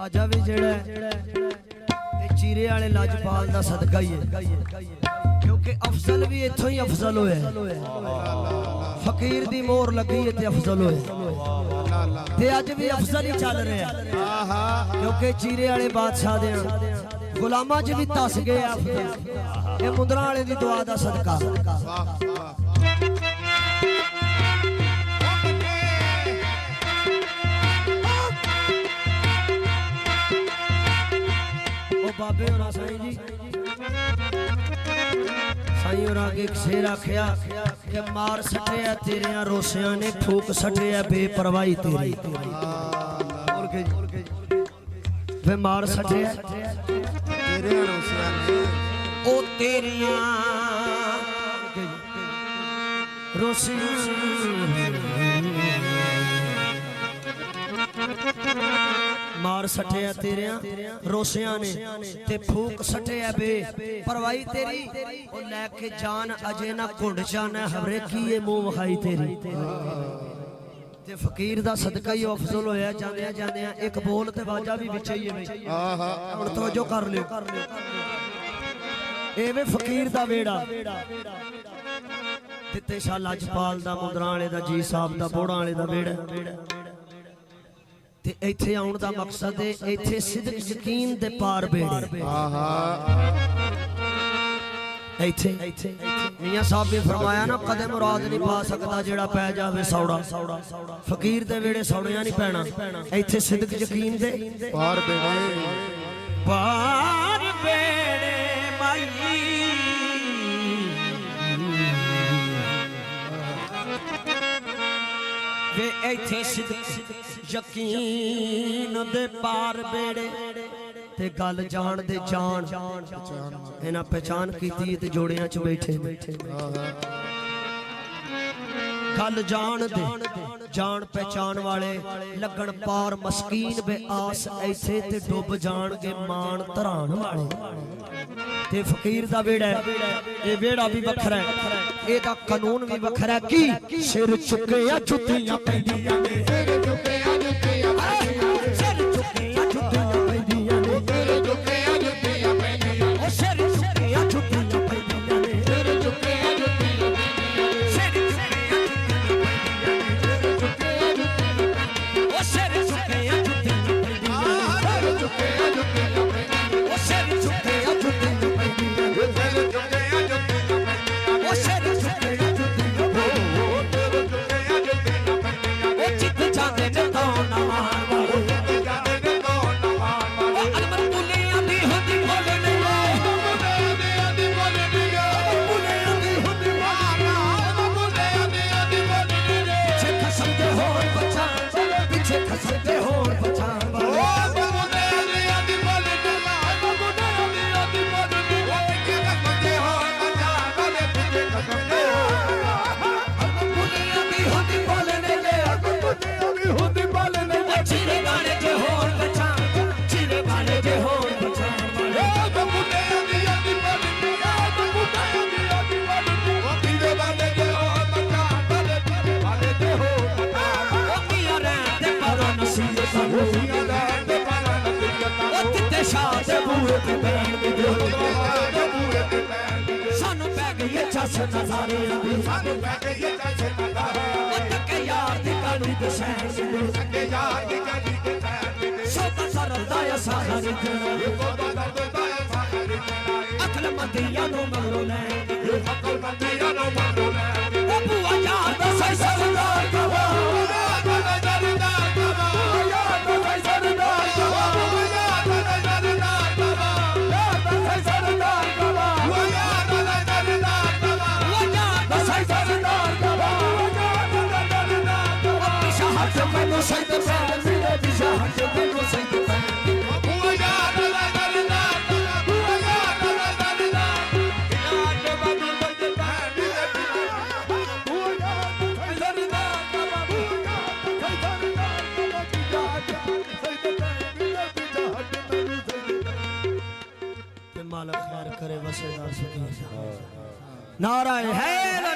राजा भी जेड़ा चीरे वाले लाजपाल दा सदका ही है, क्योंकि अफजल भी इथों ही अफजल होए, फकीर दी मोहर लगी है ते अफजल होए, ते अज भी अफजल ही चल रहे हैं, क्योंकि चीरे वाले बादशाह दे गुलामां च भी तस गए अफजल। ये मुंदरा वाले दी दुआ दा सदका। बाबे और साईं जी, साईं और आगे एक शेर आखिया कि मार सटिया तेरिया रोसिया ने, फूक सटिया बेपरवाही तेरी। वे मार सटिया तेरिया रोसिया ने, ओ तेरिया रोसिया मार सटिया तेरिया रोसिया ने, ते फूक सटिया बे परवाही तेरी। ओ लैके जान अजे ना घुंड जाना हवरे की ये मुंह वखाई तेरी। ते फकीर दा सदका ही अफजल होया। जांदियां जांदियां एक बोल ते बाजा भी विच ही है, हुण तवज्जो कर लियो। ए वे फकीर दा वेड़ा दिते शाह लाजपाल दा, मुंदरा वाले दा, जी साहब दा, बोड़ा वाले दा वेड़ा। ते इत्थे आउण दा मकसद है इत्थे सिदक यकीन दे पार बेड़े। इत्थे मियां साहब भी फरमाया ना, कदे मुराद नहीं पा सकदा जेड़ा पै जावे सौड़ा। फकीर दे वेड़े सौड़ियां नहीं पैना, इत्थे सिदक यकीन दे पार बेड़े। पार बेड़े माई वे इत्थे सिदक यकीन दे पार बेड़े। ते गल जान दे जान इन्हां पहचान कीती ते जोड़ियां च बैठे। गल जान दे जान पहचान वाले लगन पार मस्कीन बे आस ऐसे ते डुब जाणगे मान धरान वाले। ते फकीर दा वेड़ा ये वेड़ा भी वखरा है, एदा कानून भी वखरा है। की सिर चुके या जुत्तियां पैंदियां ने, सिर चुके या जुत्तियां पैंदियां ने, सिर चुके या जुत्तियां पैंदियां ने, सिर चुके या जुत्तियां पैंदियां ने, सिर चुके या जुत्तियां पैंदियां ने, सिर चुके या जुत्तियां पैंदियां ने, सिर चुके या जुत्तियां पैंदियां ने, सिर चुके या जुत्तियां पैंदियां ने, सिर चुके या जुत्तियां पैंदियां ने, सिर चुके या जुत्तियां पैंदियां ने, सिर चुके या जुत्तियां पैंदियां ने। जस नजारे आवे सानू पै गई जस नजारे तके यार दी काली दे सैन तके यार दी काली दे सैन सोता सरदा या सारा रिजना सोता सरदा या सारा रिजना अकल मंदिया नो मरो ले अकल मंदिया नो मरो ले ओ बुआ यार दा सही सरदार कवा मालक खैर करे वसेदार सुखी नारायण है।